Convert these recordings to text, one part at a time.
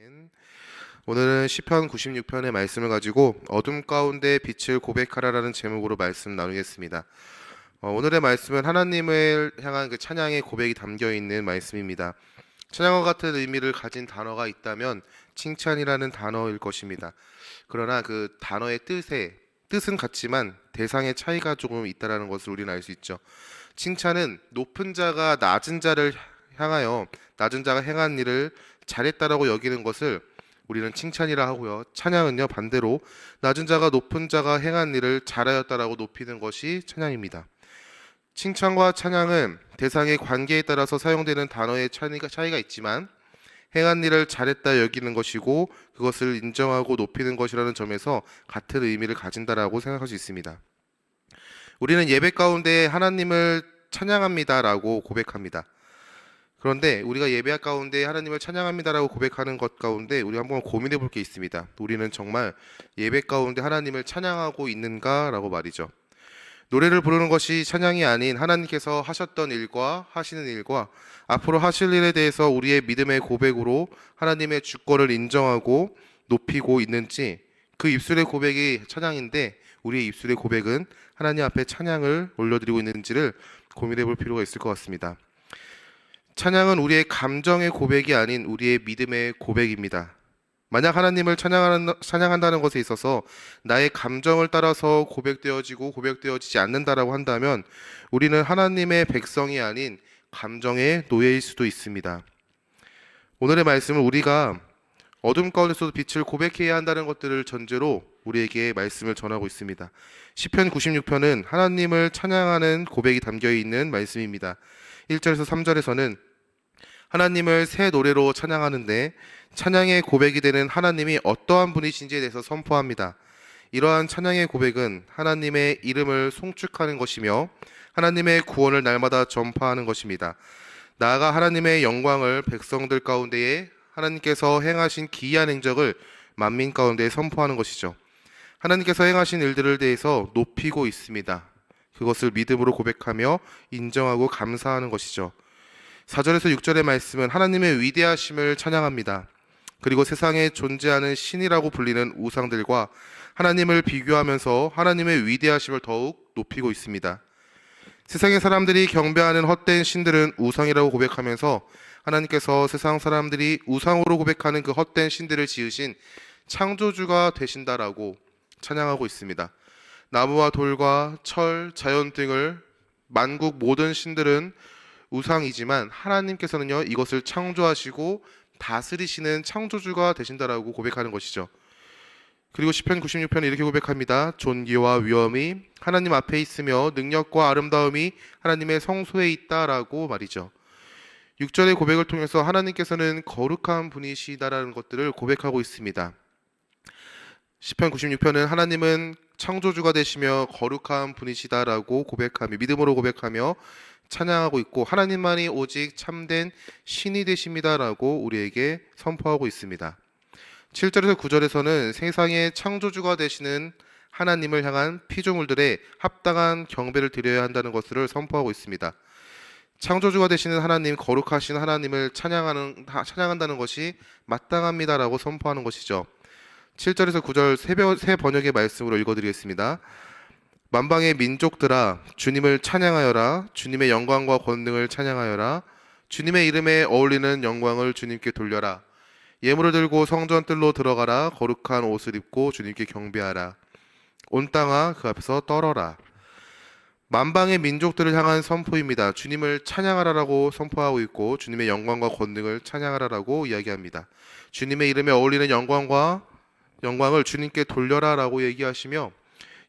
아멘. 오늘은 시편 96편의 말씀을 가지고 어둠 가운데 빛을 고백하라라는 제목으로 말씀 나누겠습니다. 오늘의 말씀은 하나님을 향한 그 찬양의 고백이 담겨 있는 말씀입니다. 찬양과 같은 의미를 가진 단어가 있다면 칭찬이라는 단어일 것입니다. 그러나 그 단어의 뜻은 같지만 대상의 차이가 조금 있다라는 것을 우리는 알 수 있죠. 칭찬은 높은 자가 낮은 자를 향하여 낮은 자가 행한 일을 잘했다라고 여기는 것을 우리는 칭찬이라 하고요. 찬양은요, 반대로 낮은 자가 높은 자가 행한 일을 잘하였다라고 높이는 것이 찬양입니다. 칭찬과 찬양은 대상의 관계에 따라서 사용되는 단어의 차이가 있지만 행한 일을 잘했다 여기는 것이고 그것을 인정하고 높이는 것이라는 점에서 같은 의미를 가진다라고 생각할 수 있습니다. 우리는 예배 가운데 하나님을 찬양합니다라고 고백합니다. 그런데 우리가 예배 가운데 하나님을 찬양합니다라고 고백하는 것 가운데 우리 한번 고민해 볼 게 있습니다. 우리는 정말 예배 가운데 하나님을 찬양하고 있는가라고 말이죠. 노래를 부르는 것이 찬양이 아닌 하나님께서 하셨던 일과 하시는 일과 앞으로 하실 일에 대해서 우리의 믿음의 고백으로 하나님의 주권을 인정하고 높이고 있는지, 그 입술의 고백이 찬양인데 우리의 입술의 고백은 하나님 앞에 찬양을 올려드리고 있는지를 고민해 볼 필요가 있을 것 같습니다. 찬양은 우리의 감정의 고백이 아닌 우리의 믿음의 고백입니다. 만약 하나님을 찬양한다는 것에 있어서 나의 감정을 따라서 고백되어지고 고백되어지지 않는다라고 한다면 우리는 하나님의 백성이 아닌 감정의 노예일 수도 있습니다. 오늘의 말씀은 우리가 어둠 가운데서도 빛을 고백해야 한다는 것들을 전제로 우리에게 말씀을 전하고 있습니다. 시편 96편은 하나님을 찬양하는 고백이 담겨 있는 말씀입니다. 1절에서 3절에서는 하나님을 새 노래로 찬양하는데 찬양의 고백이 되는 하나님이 어떠한 분이신지에 대해서 선포합니다. 이러한 찬양의 고백은 하나님의 이름을 송축하는 것이며 하나님의 구원을 날마다 전파하는 것입니다. 나아가 하나님의 영광을 백성들 가운데에 하나님께서 행하신 기이한 행적을 만민 가운데 선포하는 것이죠. 하나님께서 행하신 일들을 대해서 높이고 있습니다. 그것을 믿음으로 고백하며 인정하고 감사하는 것이죠. 4절에서 6절의 말씀은 하나님의 위대하심을 찬양합니다. 그리고 세상에 존재하는 신이라고 불리는 우상들과 하나님을 비교하면서 하나님의 위대하심을 더욱 높이고 있습니다. 세상의 사람들이 경배하는 헛된 신들은 우상이라고 고백하면서 하나님께서 세상 사람들이 우상으로 고백하는 그 헛된 신들을 지으신 창조주가 되신다라고 찬양하고 있습니다. 나무와 돌과 철, 자연 등을 만국 모든 신들은 우상이지만 하나님께서는요, 이것을 창조하시고 다스리시는 창조주가 되신다라고 고백하는 것이죠. 그리고 시편 96편은 이렇게 고백합니다. 존귀와 위엄이 하나님 앞에 있으며 능력과 아름다움이 하나님의 성소에 있다라고 말이죠. 6절의 고백을 통해서 하나님께서는 거룩한 분이시다라는 것들을 고백하고 있습니다. 시편 96편은 하나님은 창조주가 되시며 거룩한 분이시다라고 고백하며 믿음으로 고백하며 찬양하고 있고 하나님만이 오직 참된 신이 되십니다라고 우리에게 선포하고 있습니다. 7절에서 9절에서는 세상의 창조주가 되시는 하나님을 향한 피조물들의 합당한 경배를 드려야 한다는 것을 선포하고 있습니다. 창조주가 되시는 하나님, 거룩하신 하나님을 찬양한다는 것이 마땅합니다라고 선포하는 것이죠. 7절에서 9절 세 번역의 말씀으로 읽어드리겠습니다. 만방의 민족들아 주님을 찬양하여라. 주님의 영광과 권능을 찬양하여라. 주님의 이름에 어울리는 영광을 주님께 돌려라. 예물을 들고 성전 뜰로 들어가라. 거룩한 옷을 입고 주님께 경배하라. 온 땅아 그 앞에서 떨어라. 만방의 민족들을 향한 선포입니다. 주님을 찬양하라라고 선포하고 있고 주님의 영광과 권능을 찬양하라라고 이야기합니다. 주님의 이름에 어울리는 영광을 주님께 돌려라라고 얘기하시며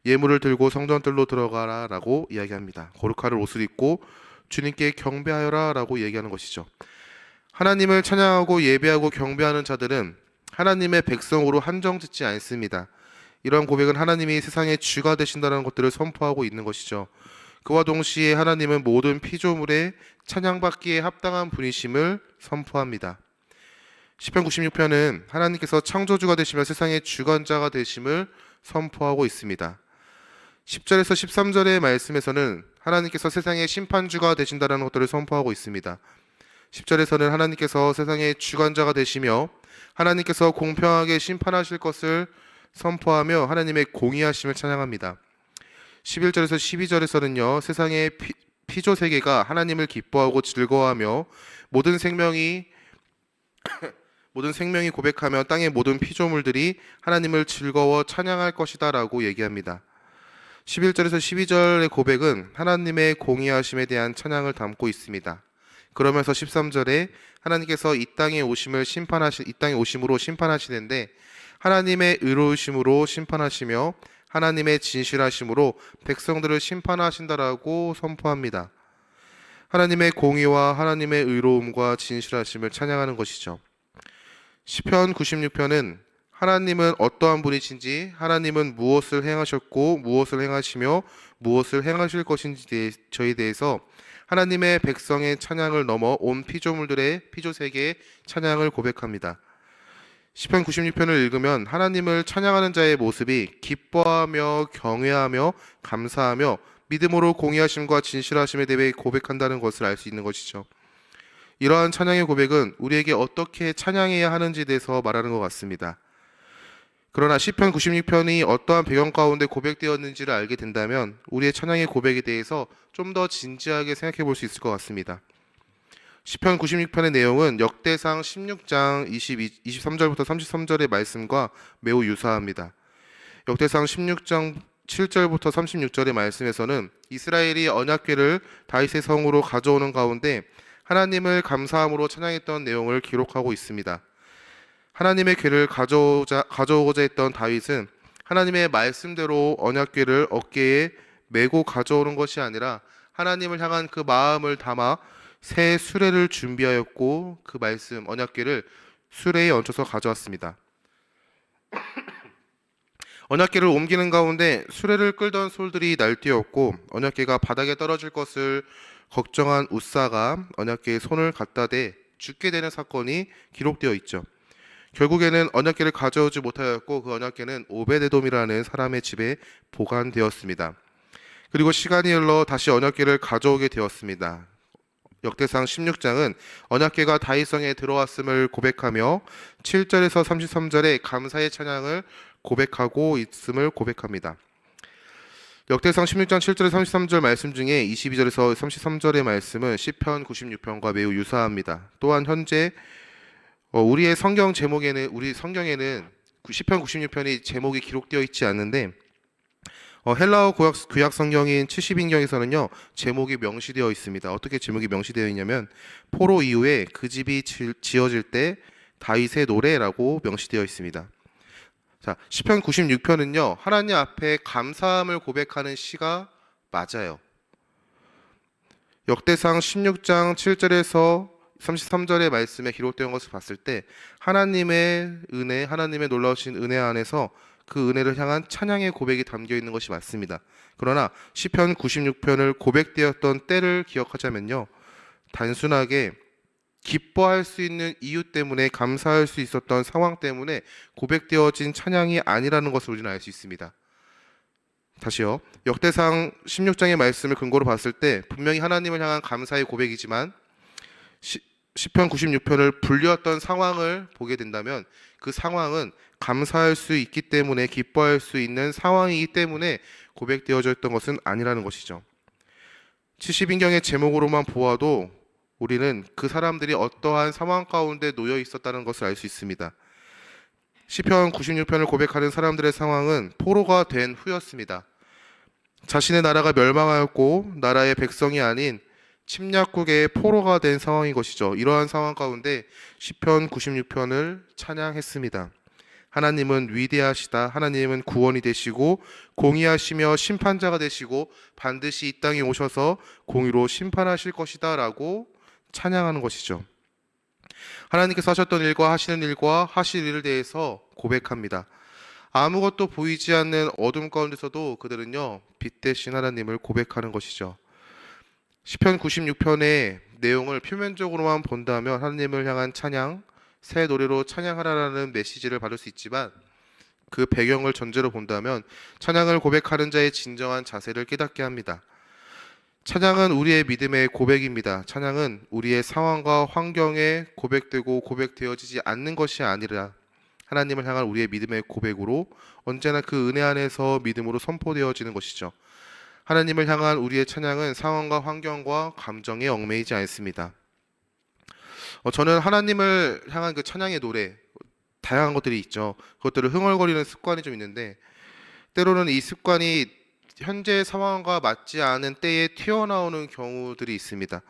예물을 들고 성전뜰로 들어가라라고 이야기합니다. 거룩한 옷을 입고 주님께 경배하여라라고 얘기하는 것이죠. 하나님을 찬양하고 예배하고 경배하는 자들은 하나님의 백성으로 한정짓지 않습니다. 이러한 고백은 하나님이 세상의 주가 되신다는 것들을 선포하고 있는 것이죠. 그와 동시에 하나님은 모든 피조물의 찬양받기에 합당한 분이심을 선포합니다. 시편 96편은 하나님께서 창조주가 되시며 세상의 주관자가 되심을 선포하고 있습니다. 10절에서 13절의 말씀에서는 하나님께서 세상의 심판주가 되신다는 것들을 선포하고 있습니다. 10절에서는 하나님께서 세상의 주관자가 되시며 하나님께서 공평하게 심판하실 것을 선포하며 하나님의 공의하심을 찬양합니다. 11절에서 12절에서는요, 세상의 피조 세계가 하나님을 기뻐하고 즐거워하며 모든 생명이 고백하며 땅의 모든 피조물들이 하나님을 즐거워 찬양할 것이다라고 얘기합니다. 11절에서 12절의 고백은 하나님의 공의하심에 대한 찬양을 담고 있습니다. 그러면서 13절에 하나님께서 이 땅에 오심으로 심판하시는데 하나님의 의로우심으로 심판하시며 하나님의 진실하심으로 백성들을 심판하신다라고 선포합니다. 하나님의 공의와 하나님의 의로움과 진실하심을 찬양하는 것이죠. 시편 96편은 하나님은 어떠한 분이신지, 하나님은 무엇을 행하셨고 무엇을 행하시며 무엇을 행하실 것인지에 대해서 하나님의 백성의 찬양을 넘어 온 피조세계의 찬양을 고백합니다. 시편 96편을 읽으면 하나님을 찬양하는 자의 모습이 기뻐하며 경외하며 감사하며 믿음으로 공의하심과 진실하심에 대해 고백한다는 것을 알 수 있는 것이죠. 이러한 찬양의 고백은 우리에게 어떻게 찬양해야 하는지에 대해서 말하는 것 같습니다. 그러나 시편 96편이 어떠한 배경 가운데 고백되었는지를 알게 된다면 우리의 찬양의 고백에 대해서 좀 더 진지하게 생각해 볼 수 있을 것 같습니다. 시편 96편의 내용은 역대상 16장 23절부터 33절의 말씀과 매우 유사합니다. 역대상 16장 7절부터 36절의 말씀에서는 이스라엘이 언약궤를 다윗의 성으로 가져오는 가운데 하나님을 감사함으로 찬양했던 내용을 기록하고 있습니다. 하나님의 궤를 가져오고자 했던 다윗은 하나님의 말씀대로 언약궤를 어깨에 메고 가져오는 것이 아니라 하나님을 향한 그 마음을 담아 새 수레를 준비하였고 그 말씀 언약궤를 수레에 얹혀서 가져왔습니다. 언약궤를 옮기는 가운데 수레를 끌던 솔들이 날뛰었고 언약궤가 바닥에 떨어질 것을 걱정한 웃사가 언약궤에 손을 갖다 대 죽게 되는 사건이 기록되어 있죠. 결국에는 언약궤를 가져오지 못하였고 그 언약궤는 오베데돔이라는 사람의 집에 보관되었습니다. 그리고 시간이 흘러 다시 언약궤를 가져오게 되었습니다. 역대상 16장은 언약궤가 다윗성에 들어왔음을 고백하며 7절에서 33절에 감사의 찬양을 고백하고 있음을 고백합니다. 역대상 16장 7절에서 33절 말씀 중에 22절에서 33절의 말씀은 시편 96편과 매우 유사합니다. 또한 현재 우리 성경에는 시편 96편이 제목이 기록되어 있지 않는데 헬라어 구약 성경인 70인경에서는요 제목이 명시되어 있습니다. 어떻게 제목이 명시되어 있냐면 포로 이후에 그 집이 지어질 때 다윗의 노래라고 명시되어 있습니다. 자, 시편 96편은요 하나님 앞에 감사함을 고백하는 시가 맞아요. 역대상 16장 7절에서 33절의 말씀에 기록된 것을 봤을 때 하나님의 은혜, 하나님의 놀라우신 은혜 안에서 그 은혜를 향한 찬양의 고백이 담겨 있는 것이 맞습니다. 그러나 시편 96편을 고백되었던 때를 기억하자면요 단순하게 기뻐할 수 있는 이유 때문에 감사할 수 있었던 상황 때문에 고백되어진 찬양이 아니라는 것을 우리는 알 수 있습니다. 다시요. 역대상 16장의 말씀을 근거로 봤을 때 분명히 하나님을 향한 감사의 고백이지만 시편 96편을 불렸던 상황을 보게 된다면 그 상황은 감사할 수 있기 때문에 기뻐할 수 있는 상황이기 때문에 고백되어져 있던 것은 아니라는 것이죠. 70인경의 제목으로만 보아도 우리는 그 사람들이 어떠한 상황 가운데 놓여 있었다는 것을 알 수 있습니다. 시편 96편을 고백하는 사람들의 상황은 포로가 된 후였습니다. 자신의 나라가 멸망하였고 나라의 백성이 아닌 침략국의 포로가 된 상황인 것이죠. 이러한 상황 가운데 시편 96편을 찬양했습니다. 하나님은 위대하시다. 하나님은 구원이 되시고 공의하시며 심판자가 되시고 반드시 이 땅에 오셔서 공의로 심판하실 것이다 라고 찬양하는 것이죠. 하나님께서 하셨던 일과 하시는 일과 하실 일에 대해서 고백합니다. 아무것도 보이지 않는 어둠 가운데서도 그들은요 빛 대신 하나님을 고백하는 것이죠. 시편 96편의 내용을 표면적으로만 본다면 하나님을 향한 찬양, 새 노래로 찬양하라라는 메시지를 받을 수 있지만 그 배경을 전제로 본다면 찬양을 고백하는 자의 진정한 자세를 깨닫게 합니다. 찬양은 우리의 믿음의 고백입니다. 찬양은 우리의 상황과 환경에 고백되고 고백되어지지 않는 것이 아니라 하나님을 향한 우리의 믿음의 고백으로 언제나 그 은혜 안에서 믿음으로 선포되어지는 것이죠. 하나님을 향한 우리의 찬양은 상황과 환경과 감정에 얽매이지 않습니다. 저는 하나님을 향한 그 찬양의 노래 다양한 것들이 있죠. 그것들을 흥얼거리는 습관이 좀 있는데 때로는 이 습관이 현재 상황과 맞지 않은 때에 튀어나오는 경우들이 있습니다.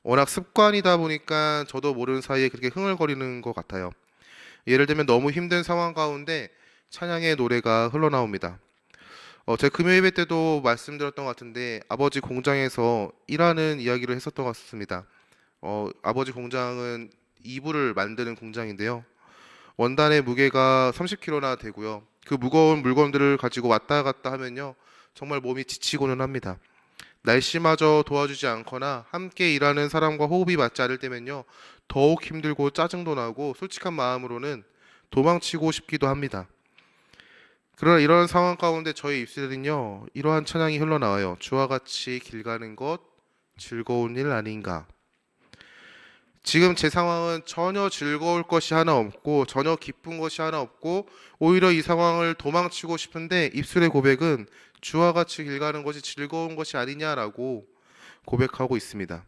워낙 습관이다 보니까 저도 모르는 사이에 그렇게 흥얼거리는 것 같아요. 예를 들면 너무 힘든 상황 가운데 찬양의 노래가 흘러나옵니다. 제가 금요 예배 때도 말씀드렸던 것 같은데 아버지 공장에서 일하는 이야기를 했었던 것 같습니다. 아버지 공장은 이불을 만드는 공장인데요. 원단의 무게가 30kg나 되고요. 그 무거운 물건들을 가지고 왔다 갔다 하면요. 정말 몸이 지치고는 합니다. 날씨마저 도와주지 않거나 함께 일하는 사람과 호흡이 맞지 않을 때면요. 더욱 힘들고 짜증도 나고 솔직한 마음으로는 도망치고 싶기도 합니다. 그러나 이런 상황 가운데 저희 입술에는요. 이러한 찬양이 흘러나와요. 주와 같이 길 가는 것 즐거운 일 아닌가. 지금 제 상황은 전혀 즐거울 것이 하나 없고 전혀 기쁜 것이 하나 없고 오히려 이 상황을 도망치고 싶은데 입술의 고백은 주와 같이 길 가는 것이 즐거운 것이 아니냐라고 고백하고 있습니다.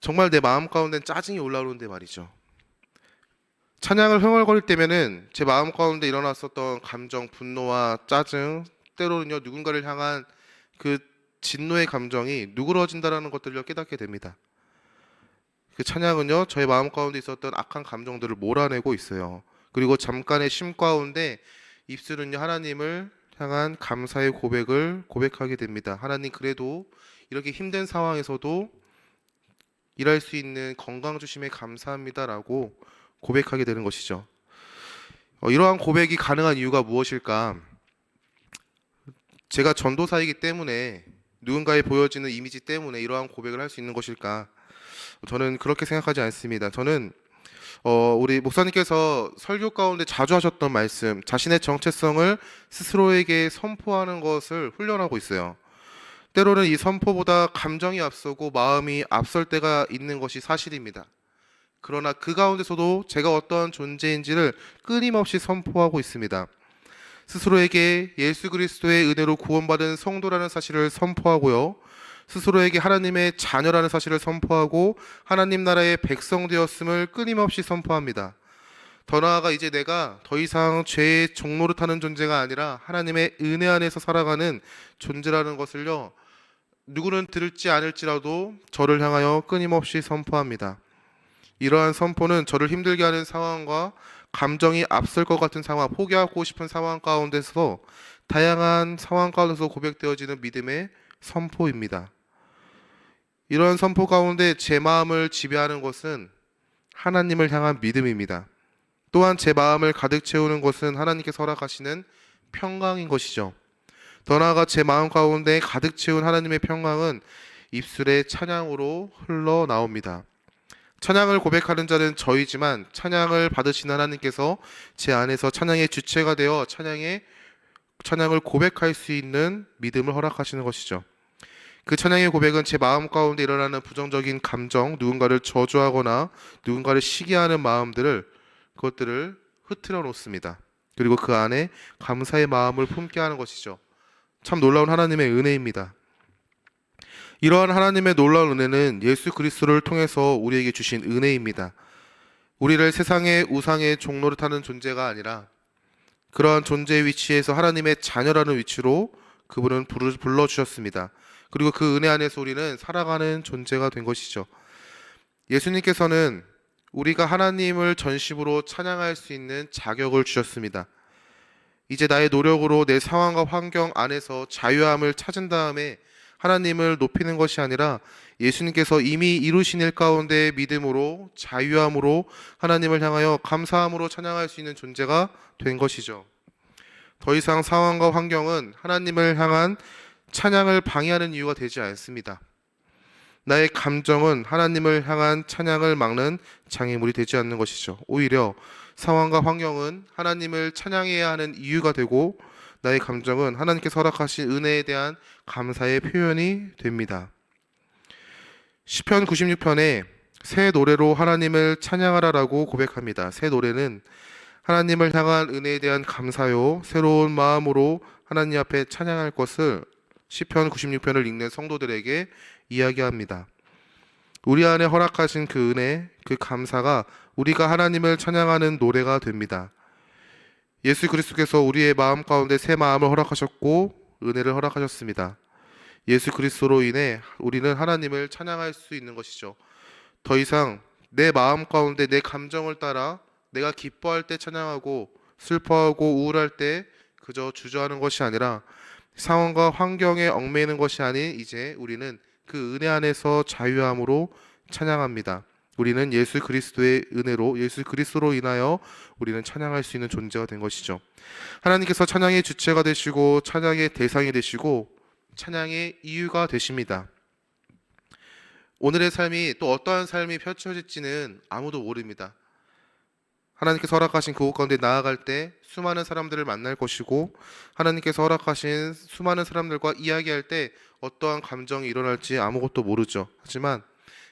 정말 내 마음 가운데는 짜증이 올라오는데 말이죠. 찬양을 흥얼거릴 때면은 제 마음 가운데 일어났었던 감정, 분노와 짜증, 때로는요 누군가를 향한 그 진노의 감정이 누그러진다라는 것들을 깨닫게 됩니다. 그 찬양은요 저의 마음 가운데 있었던 악한 감정들을 몰아내고 있어요. 그리고 잠깐의 쉼 가운데 입술은요 하나님을 향한 감사의 고백을 고백하게 됩니다. 하나님 그래도 이렇게 힘든 상황에서도 일할 수 있는 건강 주심에 감사합니다라고 고백하게 되는 것이죠. 이러한 고백이 가능한 이유가 무엇일까? 제가 전도사이기 때문에 누군가에 보여지는 이미지 때문에 이러한 고백을 할 수 있는 것일까? 저는 그렇게 생각하지 않습니다. 저는 우리 목사님께서 설교 가운데 자주 하셨던 말씀, 자신의 정체성을 스스로에게 선포하는 것을 훈련하고 있어요. 때로는 이 선포보다 감정이 앞서고 마음이 앞설 때가 있는 것이 사실입니다. 그러나 그 가운데서도 제가 어떠한 존재인지를 끊임없이 선포하고 있습니다. 스스로에게 예수 그리스도의 은혜로 구원받은 성도라는 사실을 선포하고요. 스스로에게 하나님의 자녀라는 사실을 선포하고 하나님 나라의 백성 되었음을 끊임없이 선포합니다. 더 나아가 이제 내가 더 이상 죄의 종노릇하는 존재가 아니라 하나님의 은혜 안에서 살아가는 존재라는 것을요. 누구는 들을지 않을지라도 저를 향하여 끊임없이 선포합니다. 이러한 선포는 저를 힘들게 하는 상황과 감정이 앞설 것 같은 상황, 포기하고 싶은 상황 가운데서 다양한 상황 가운데서 고백되어지는 믿음의 선포입니다. 이러한 선포 가운데 제 마음을 지배하는 것은 하나님을 향한 믿음입니다. 또한 제 마음을 가득 채우는 것은 하나님께서 허락하시는 평강인 것이죠. 더 나아가 제 마음 가운데 가득 채운 하나님의 평강은 입술의 찬양으로 흘러나옵니다. 찬양을 고백하는 자는 저이지만 찬양을 받으신 하나님께서 제 안에서 찬양의 주체가 되어 찬양을 고백할 수 있는 믿음을 허락하시는 것이죠. 그 찬양의 고백은 제 마음 가운데 일어나는 부정적인 감정, 누군가를 저주하거나 누군가를 시기하는 그것들을 흐트려 놓습니다. 그리고 그 안에 감사의 마음을 품게 하는 것이죠. 참 놀라운 하나님의 은혜입니다. 이러한 하나님의 놀라운 은혜는 예수 그리스도를 통해서 우리에게 주신 은혜입니다. 우리를 세상의 우상의 종노릇하는 존재가 아니라 그러한 존재의 위치에서 하나님의 자녀라는 위치로 그분은 불러주셨습니다. 그리고 그 은혜 안에서 우리는 살아가는 존재가 된 것이죠. 예수님께서는 우리가 하나님을 전심으로 찬양할 수 있는 자격을 주셨습니다. 이제 나의 노력으로 내 상황과 환경 안에서 자유함을 찾은 다음에 하나님을 높이는 것이 아니라 예수님께서 이미 이루신 일 가운데 믿음으로 자유함으로 하나님을 향하여 감사함으로 찬양할 수 있는 존재가 된 것이죠. 더 이상 상황과 환경은 하나님을 향한 찬양을 방해하는 이유가 되지 않습니다. 나의 감정은 하나님을 향한 찬양을 막는 장애물이 되지 않는 것이죠. 오히려 상황과 환경은 하나님을 찬양해야 하는 이유가 되고 나의 감정은 하나님께서 허락하신 은혜에 대한 감사의 표현이 됩니다. 시편 96편에 새 노래로 하나님을 찬양하라라고 고백합니다. 새 노래는 하나님을 향한 은혜에 대한 감사요, 새로운 마음으로 하나님 앞에 찬양할 것을 시편 96편을 읽는 성도들에게 이야기합니다. 우리 안에 허락하신 그 은혜, 그 감사가 우리가 하나님을 찬양하는 노래가 됩니다. 예수 그리스도께서 우리의 마음 가운데 새 마음을 허락하셨고 은혜를 허락하셨습니다. 예수 그리스도로 인해 우리는 하나님을 찬양할 수 있는 것이죠. 더 이상 내 마음 가운데 내 감정을 따라 내가 기뻐할 때 찬양하고 슬퍼하고 우울할 때 그저 주저하는 것이 아니라 상황과 환경에 얽매이는 것이 아닌 이제 우리는 그 은혜 안에서 자유함으로 찬양합니다. 우리는 예수 그리스도의 은혜로 예수 그리스도로 인하여 우리는 찬양할 수 있는 존재가 된 것이죠. 하나님께서 찬양의 주체가 되시고 찬양의 대상이 되시고 찬양의 이유가 되십니다. 오늘의 삶이 또 어떠한 삶이 펼쳐질지는 아무도 모릅니다. 하나님께서 허락하신 그곳 가운데 나아갈 때 수많은 사람들을 만날 것이고 하나님께서 허락하신 수많은 사람들과 이야기할 때 어떠한 감정이 일어날지 아무것도 모르죠. 하지만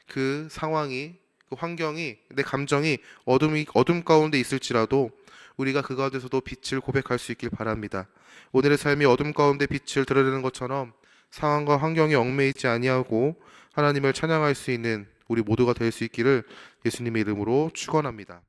그 상황이 그 환경이 내 감정이 어둠 가운데 있을지라도 우리가 그 가운데서도 빛을 고백할 수 있길 바랍니다. 오늘의 삶이 어둠 가운데 빛을 드러내는 것처럼 상황과 환경에 얽매이지 아니하고 하나님을 찬양할 수 있는 우리 모두가 될 수 있기를 예수님의 이름으로 축원합니다.